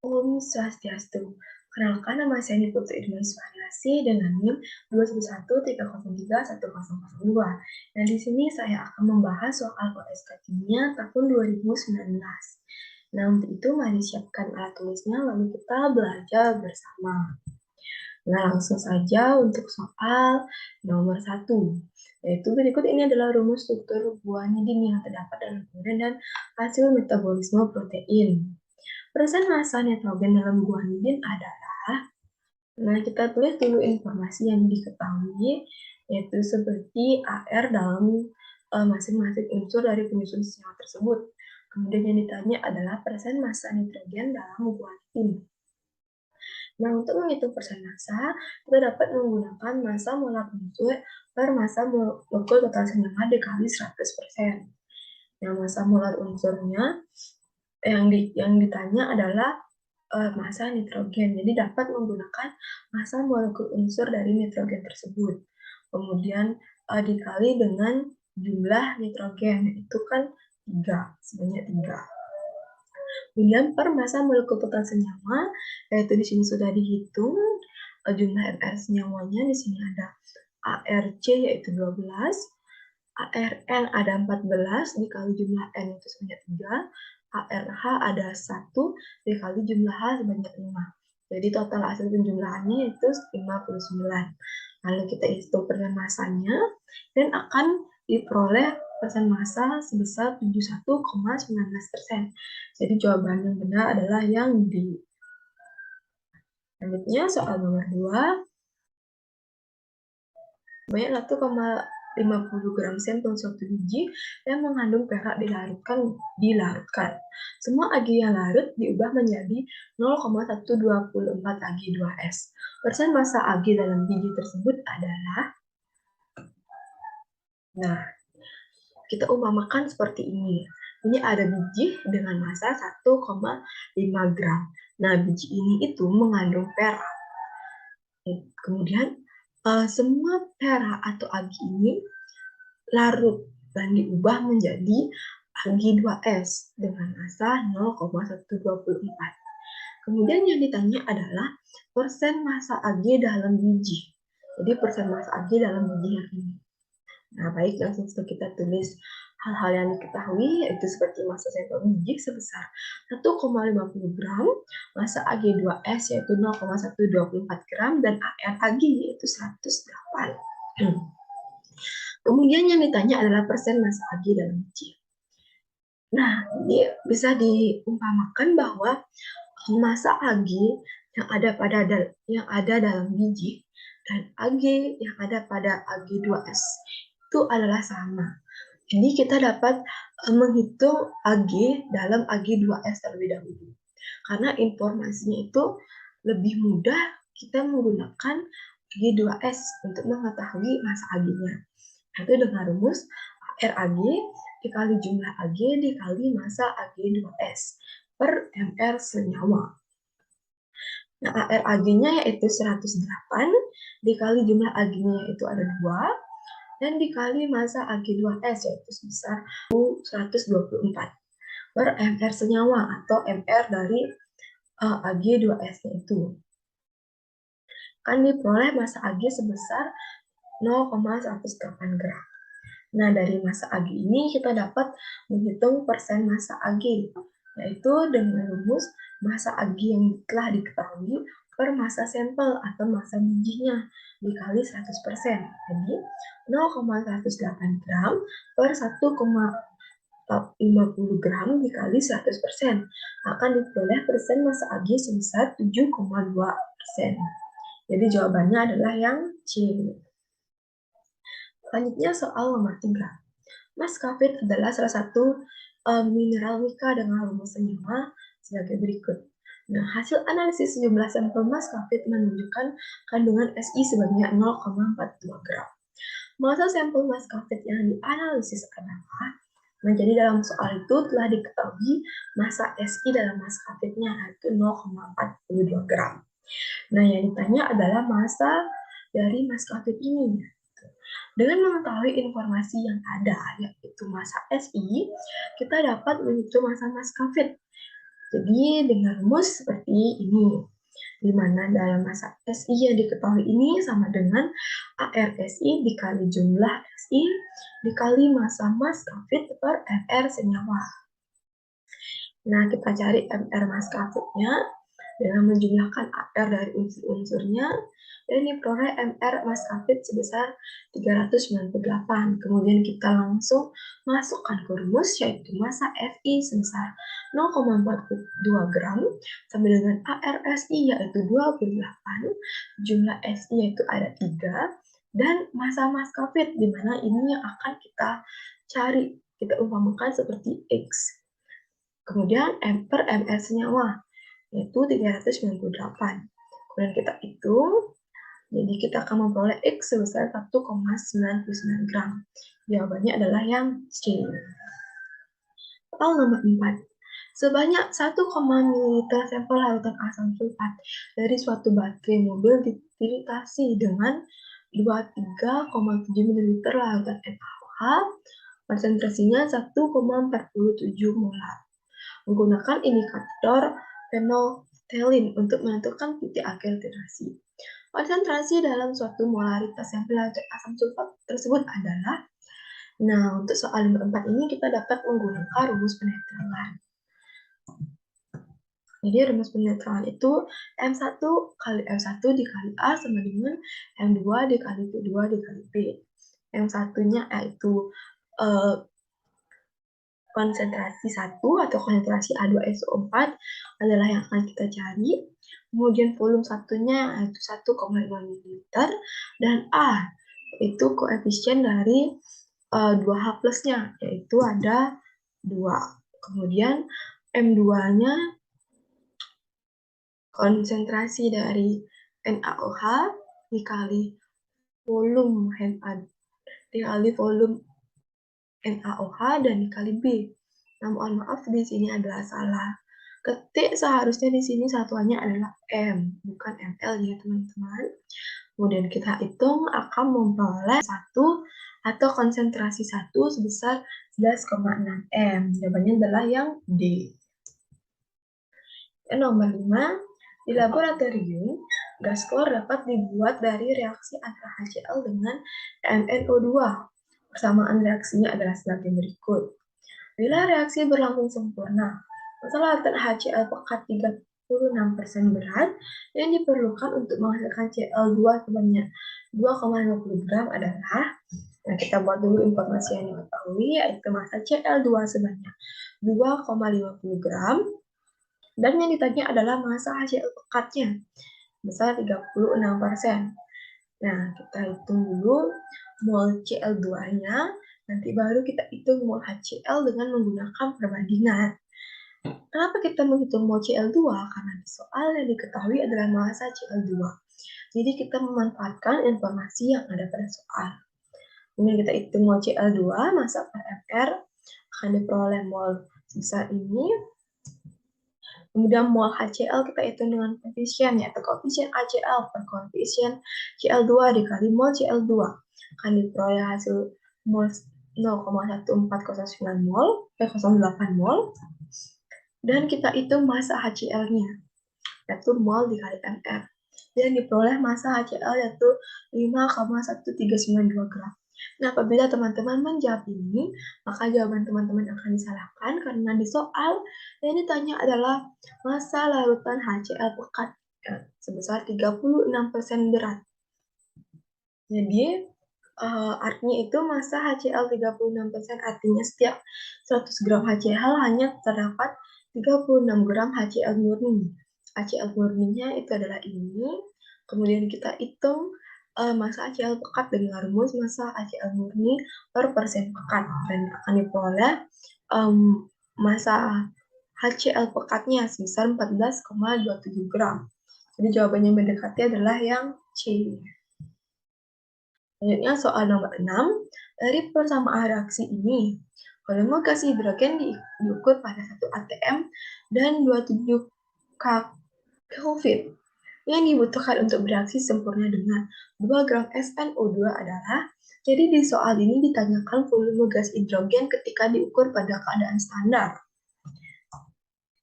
Om Swastiastu. Kenalkan, nama saya Putri Idris Variasi dengan NIM 21130310002. Dan di sini saya akan membahas soal OSK Kimia tahun 2019. Nah, untuk itu mari siapkan alat tulisnya lalu kita belajar bersama. Nah, langsung saja untuk soal nomor 1. Yaitu berikut ini adalah rumus struktur buah nidin yang terdapat dalam urin dan hasil metabolisme protein. Persen massa nitrogen dalam buah nidin adalah, nah kita tulis dulu informasi yang diketahui, yaitu seperti AR dalam masing-masing unsur dari penyusun senyawa tersebut. Kemudian yang ditanya adalah persen massa nitrogen dalam buah nidin. Nah, untuk menghitung persen massa, kita dapat menggunakan massa molar unsur per massa molekul total senyawa dikali 100%. Nah, massa molar unsurnya yang ditanya adalah massa nitrogen. Jadi dapat menggunakan massa molekul unsur dari nitrogen tersebut. Kemudian dikali dengan jumlah nitrogen, itu kan 3, sebanyak 3. Kemudian per massa molekul total senyawa, yaitu di sini sudah dihitung jumlah MR senyawanya, di sini ada ARC yaitu 12, ARN ada 14 dikali jumlah N itu sebanyak 3, ARH ada 1 dikali jumlah H sebanyak 5. Jadi total hasil penjumlahannya itu 59. Lalu kita hitung persen masanya dan akan diperoleh persen massa sebesar 71,19%. Jadi jawaban yang benar adalah yang D. Selanjutnya soal nomor 2. Banyak 1,50 gram sampel suatu biji yang mengandung perak dilarutkan. Semua Ag yang larut diubah menjadi 0,124 Ag2S. Persen massa Ag dalam biji tersebut adalah, nah, kita umpamakan seperti ini. Ini ada biji dengan massa 1,5 gram. Nah, biji ini itu mengandung perak. Kemudian, semua perak atau Ag ini larut dan diubah menjadi Ag2S dengan massa 0,124. Kemudian yang ditanya adalah persen massa Ag dalam biji. Jadi persen massa Ag dalam biji yang ini. Nah, baik, langsung kita tulis hal-hal yang diketahui, yaitu seperti massa sampel biji sebesar 1,50 gram, massa Ag2S yaitu 0,124 gram, dan AR Ag yaitu 108. Kemudian yang ditanya adalah persen massa Ag dalam biji. Nah, ini bisa diumpamakan bahwa massa Ag yang ada dalam biji dan Ag yang ada pada Ag2S itu adalah sama. Jadi kita dapat menghitung Ag dalam Ag2S terlebih dahulu. Karena informasinya itu lebih mudah kita menggunakan Ag2S untuk mengetahui massa Ag-nya. Itu dengan rumus RAG dikali jumlah Ag dikali massa Ag2S per MR senyawa. Nah, ARAG-nya yaitu 108 dikali jumlah Ag-nya yaitu ada 2 dan dikali massa Ag2S yaitu sebesar 124 per MR senyawa atau MR dari Ag2S-nya itu. Akan diperoleh massa Ag sebesar 0,108 gram. Nah, dari massa Ag ini kita dapat menghitung persen massa Ag, yaitu dengan rumus massa Ag yang telah diketahui per massa sampel atau massa bijinya dikali 100%. Jadi 0,108 gram per 1,50 gram dikali 100% akan diperoleh persen massa Ag sebesar 7,2%. Jadi jawabannya adalah yang C. Selanjutnya soal nomor 3. Mas kafein adalah salah satu mineral mika dengan rumus senyawa sebagai berikut. Nah, hasil analisis sejumlah sampel mas kafein menunjukkan kandungan Si sebanyak 0,42 gram. Massa sampel mas kafein yang dianalisis adalah, menjadi dalam soal itu telah diketahui massa Si dalam mas kafeinnya yaitu 0,42 gram. Nah, yang ditanya adalah massa dari mas kafein ini. Dengan mengetahui informasi yang ada, yaitu massa Si, kita dapat menghitung massa mas kafein. Jadi dengan rumus seperti ini, di mana dalam massa SI yang diketahui ini sama dengan ARSI dikali jumlah SI dikali massa maskapit per MR senyawa. Nah, kita cari MR maskapitnya dengan menjumlahkan AR dari unsur-unsurnya, dan diperoleh MR maskapit sebesar 398. Kemudian kita langsung masukkan ke rumus, yaitu massa Fi sebesar 0,42 gram, sama dengan ARSI yaitu 28, jumlah Si yaitu ada 3, dan massa maskapit, di mana ini yang akan kita cari, kita umpamakan seperti X. Kemudian M per MR senyawa, yaitu 398. Kemudian kita hitung, jadi kita akan memperoleh X sebesar 1,99 gram. Jawabannya adalah yang C. Soal nomor 4. Sebanyak 1, ml sampel larutan asam sulfat dari suatu baterai mobil ditilitasi dengan 23,7 ml larutan NaOH, konsentrasinya 1,47 molar. Menggunakan indikator phenolphthalein untuk menentukan titik akhir titrasi. Konsentrasi dalam suatu molaritas sampel asam sulfat tersebut adalah, nah untuk soal nomor 4 ini kita dapat menggunakan rumus penetralan. Jadi rumus penetralan itu M1 kali M1 dikali A sama dengan M2 dikali P2 dikali P. M1-nya yaitu konsentrasi 1 atau konsentrasi A2SO4 adalah yang akan kita cari. Kemudian volume satunya yaitu 1,5 ml, dan A itu koefisien dari 2H plusnya, yaitu ada 2. Kemudian M2-nya konsentrasi dari NaOH dikali volume NaOH dan dikali B. Nah, mohon maaf di sini adalah salah. Ketik seharusnya di sini satuannya adalah M, bukan ml ya teman-teman. Kemudian kita hitung akan memperoleh 1 atau konsentrasi 1 sebesar 11,6 M. Jawabannya adalah yang D. Dan nomor 5, di laboratorium, gas klor dapat dibuat dari reaksi antara HCl dengan MnO2. Persamaan reaksinya adalah sebagai berikut. Bila reaksi berlangsung sempurna, massa larutan HCl pekat 36% berat yang diperlukan untuk menghasilkan Cl2 sebanyak 2,50 gram adalah, nah kita buat dulu informasi yang diketahui, yaitu massa Cl2 sebanyak 2,50 gram, dan yang ditanya adalah massa HCl pekatnya besar 36%. Nah, kita hitung dulu mol Cl2-nya, nanti baru kita hitung mol HCl dengan menggunakan perbandingan. Kenapa kita menghitung mol Cl2? Karena di soal yang diketahui adalah massa Cl2. Jadi kita memanfaatkan informasi yang ada pada soal. Kemudian kita hitung mol Cl2, massa per mR, akan diperoleh mol sebesar ini. Kemudian mol HCl kita hitung dengan koefisien, yaitu koefisien HCl per koefisien Cl2 dikali mol Cl2. Akan diperoleh hasil mol 0,1409 mol, 0,8 mol. Dan kita hitung massa HCl-nya, yaitu mol dikali mR. Dan diperoleh massa HCl yaitu 5,1392 gram. Nah, apabila teman-teman menjawab ini, maka jawaban teman-teman akan disalahkan karena di soal yang ditanya adalah massa larutan HCl pekat sebesar 36% berat. Jadi, artinya itu massa HCl 36%, artinya setiap 100 gram HCl hanya terdapat 36 gram HCl murni. HCl murninya itu adalah ini. Kemudian kita hitung massa HCl pekat dengan rumus massa HCl murni per persen pekat, dan akan diperoleh massa HCl pekatnya sebesar 14,27 gram. Jadi jawabannya mendekati adalah yang C. Selanjutnya soal nomor 6, dari persamaan reaksi ini, volume gas hidrogen diukur pada 1 atm dan 27 Kelvin. Yang dibutuhkan untuk bereaksi sempurna dengan 2 gram SnO2 adalah, jadi di soal ini ditanyakan volume gas hidrogen ketika diukur pada keadaan standar.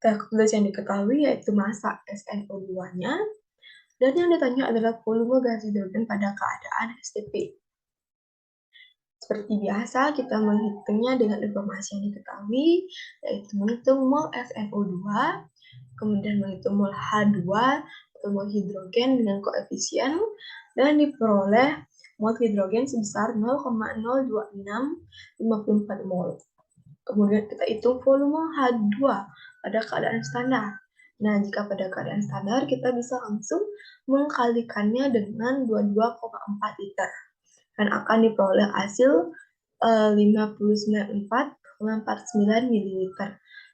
Tugas yang diketahui yaitu massa SnO2-nya, dan yang ditanya adalah volume gas hidrogen pada keadaan STP. Seperti biasa, kita menghitungnya dengan informasi yang diketahui, yaitu menghitung mol SnO2, kemudian menghitung mol H2 atau mol hidrogen dengan koefisien, dan diperoleh mol hidrogen sebesar 0,02654 mol. Kemudian kita hitung volume H2 pada keadaan standar. Nah, jika pada keadaan standar, kita bisa langsung mengkalikannya dengan 22,4 liter. Dan akan diperoleh hasil 59,449 ml.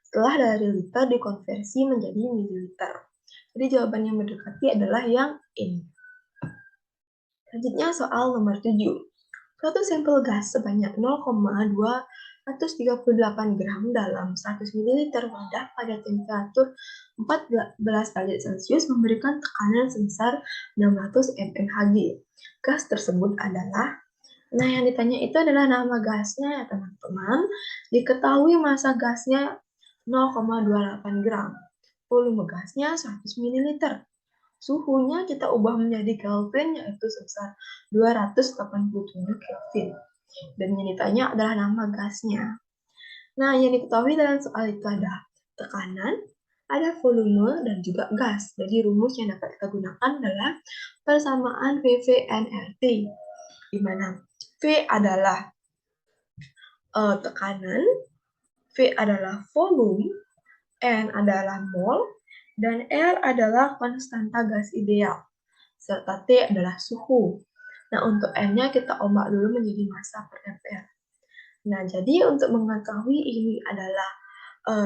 Setelah dari liter dikonversi menjadi mililiter. Jadi jawaban yang mendekati adalah yang ini. Selanjutnya soal nomor 7. Suatu sampel gas sebanyak 0,238 gram dalam 100 ml wadah pada temperatur 14 derajat Celcius memberikan tekanan sebesar 600 mmHg. Gas tersebut adalah, nah yang ditanya itu adalah nama gasnya ya teman-teman. Diketahui massa gasnya 0,28 gram. Volume gasnya 100 ml. Suhunya kita ubah menjadi Kelvin yaitu sebesar 287 Kelvin. Dan yang ditanya adalah nama gasnya. Nah, yang diketahui dalam soal itu ada tekanan, ada volume, dan juga gas. Jadi rumus yang dapat kita gunakan adalah persamaan VV/nRT, di mana V adalah tekanan, V adalah volume, N adalah mol, dan R adalah konstanta gas ideal, serta T adalah suhu. Nah, untuk N-nya kita ombak dulu menjadi massa per ampere. Nah, jadi untuk mengetahui ini adalah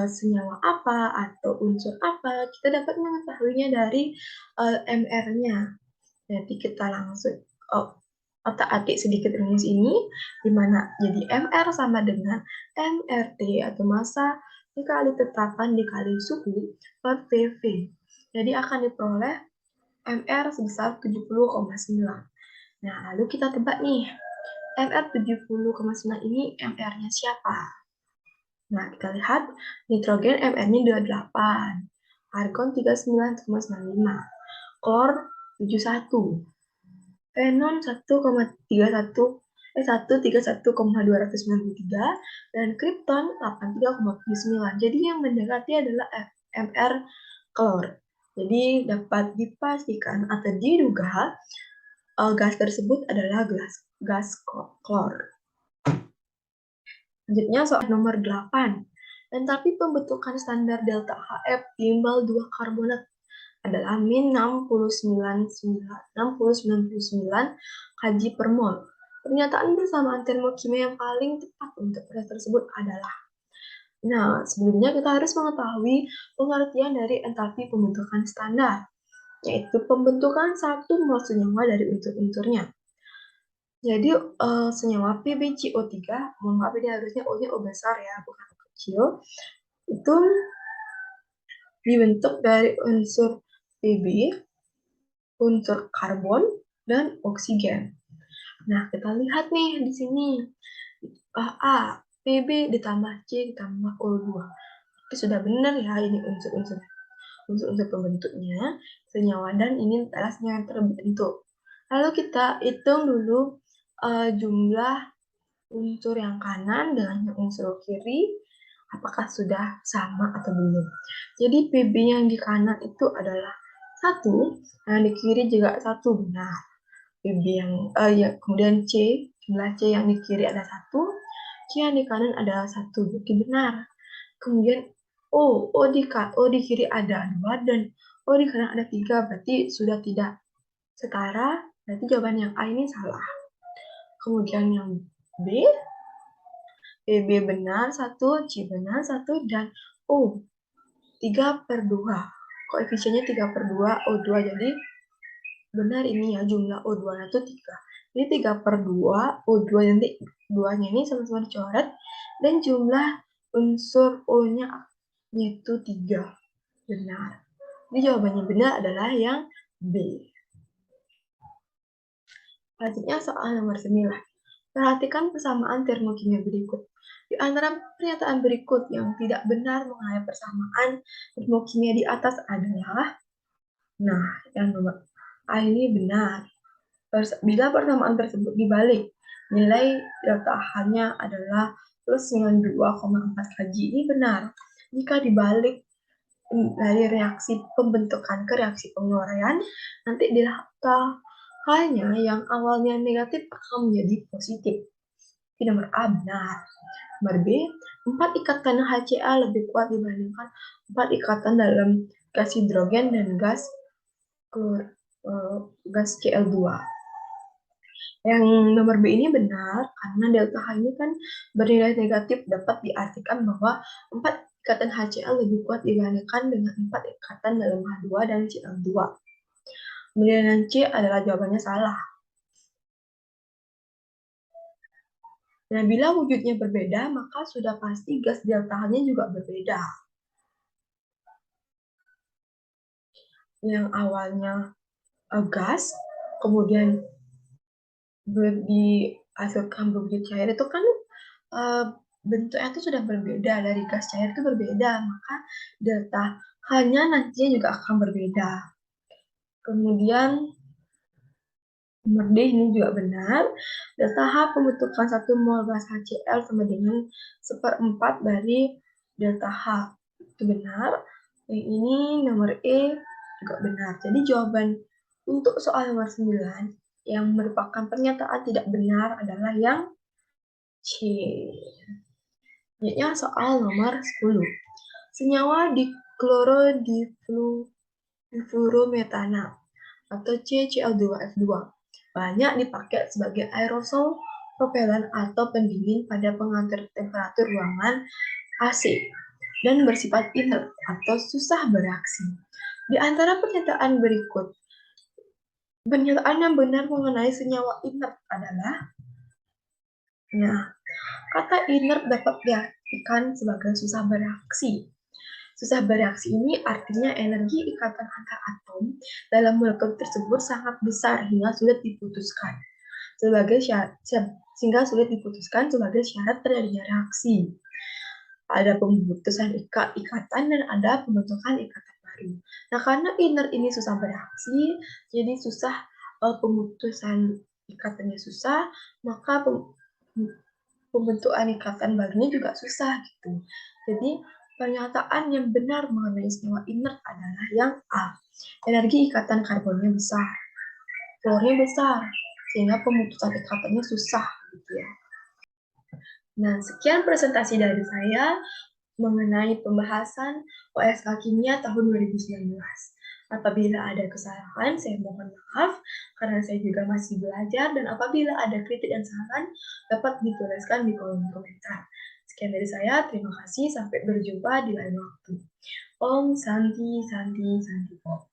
senyawa apa atau unsur apa, kita dapat mengetahuinya dari MR-nya. Nanti kita langsung otak-atik sedikit rumus ini, di mana jadi MR sama dengan MRT atau massa dikali tetapan dikali suhu per PV. Jadi akan diperoleh MR sebesar 70,9. Nah, lalu kita tebak nih, MR 70,9 ini MR-nya siapa? Nah, kita lihat nitrogen MR-nya 28, argon 39,95, klor 71, xenon 131,293 dan kripton 83,79. Jadi yang mendekati adalah MR klor. Jadi dapat dipastikan atau diduga gas tersebut adalah gas klor. Selanjutnya soal nomor 8. Enthalpi pembentukan standar delta HF timbal 2 karbonat adalah min 6099 kg per mol. Pernyataan persamaan termokimia yang paling tepat untuk proses tersebut adalah. Nah, sebelumnya kita harus mengetahui pengertian dari enthalpi pembentukan standar, yaitu pembentukan satu mol senyawa dari unsur-unsurnya. Jadi senyawa PbCO3, mohon maaf ini harusnya O-nya O besar ya, bukan O kecil, itu dibentuk dari unsur Pb, unsur karbon, dan oksigen. Nah, kita lihat nih di sini. A, Pb ditambah C ditambah O2. Itu sudah benar ya, ini unsur-unsur pembentuknya, senyawa, dan ini adalah senyawa yang terbentuk. Lalu kita hitung dulu jumlah unsur yang kanan dengan unsur kiri, apakah sudah sama atau belum. Jadi Pb yang di kanan itu adalah 1, yang di kiri juga 1, benar. Pb yang kemudian C, jumlah C yang di kiri ada 1, C yang di kanan ada 1, berarti benar. Kemudian O di kiri ada 2 dan O di kanan ada 3, berarti sudah tidak setara, berarti jawaban yang A ini salah. Kemudian yang B, PB benar 1, C benar 1, dan O 3/2. Koefisiennya 3/2, O2, jadi benar ini ya, jumlah O2-nya itu 3. Jadi 3/2, O2 nanti 2-nya ini sama-sama dicoret, dan jumlah unsur O-nya itu 3. Benar. Jadi jawabannya benar adalah yang B. Selanjutnya soal nomor 9. Perhatikan persamaan termokimia berikut. Di antara pernyataan berikut yang tidak benar mengenai persamaan ritme kimia di atas adalah, nah, yang nomor A ini benar. Bila persamaan tersebut dibalik, nilai delta H-nya adalah plus 92,4 kJ. Ini benar. Jika dibalik dari reaksi pembentukan ke reaksi pengeluaran, nanti delta H-nya yang awalnya negatif akan menjadi positif. Jadi nomor A benar. Nomor B, 4 ikatan HCl lebih kuat dibandingkan 4 ikatan dalam gas hidrogen dan gas Cl2. Yang nomor B ini benar, karena delta H ini kan bernilai negatif, dapat diartikan bahwa 4 ikatan HCl lebih kuat dibandingkan dengan 4 ikatan dalam H2 dan Cl2. Kemudian yang C adalah jawabannya salah. Nah, bila wujudnya berbeda, maka sudah pasti gas delta H-nya juga berbeda. Yang awalnya gas, kemudian dihasilkan berwujud cair itu kan bentuknya itu sudah berbeda, dari gas cair itu berbeda, maka delta H-nya nantinya juga akan berbeda. Kemudian nomor D ini juga benar. Delta H pembentukan 1 mol gas HCl sama dengan 1/4 dari delta H. Itu benar. Yang ini nomor E juga benar. Jadi jawaban untuk soal nomor 9 yang merupakan pernyataan tidak benar adalah yang C. Selanjutnya soal nomor 10. Senyawa difluorometana atau CCl2F2 banyak dipakai sebagai aerosol, propelan, atau pendingin pada pengatur temperatur ruangan AC dan bersifat inert atau susah bereaksi. Di antara pernyataan berikut, pernyataan yang benar mengenai senyawa inert adalah, nah, kata inert dapat diartikan sebagai susah bereaksi. Susah bereaksi ini artinya energi ikatan antar atom dalam molekul tersebut sangat besar hingga sulit diputuskan sebagai syarat terjadinya reaksi. Ada pembentukan ikatan dan ada pembentukan ikatan baru. Nah, karena inert ini susah bereaksi, jadi susah pemutusan ikatannya susah, maka pembentukan ikatan barunya juga susah gitu. Jadi pernyataan yang benar mengenai senyawa inert adalah yang A. Energi ikatan karbonnya besar, fluornya besar, sehingga pemutusan ikatannya susah gitu ya. Nah, sekian presentasi dari saya mengenai pembahasan OSK Kimia tahun 2019. Apabila ada kesalahan, saya mohon maaf karena saya juga masih belajar, dan apabila ada kritik dan saran, dapat dituliskan di kolom komentar. Sekian dari saya, terima kasih, sampai berjumpa di lain waktu. Om Santi Santi Santi Om.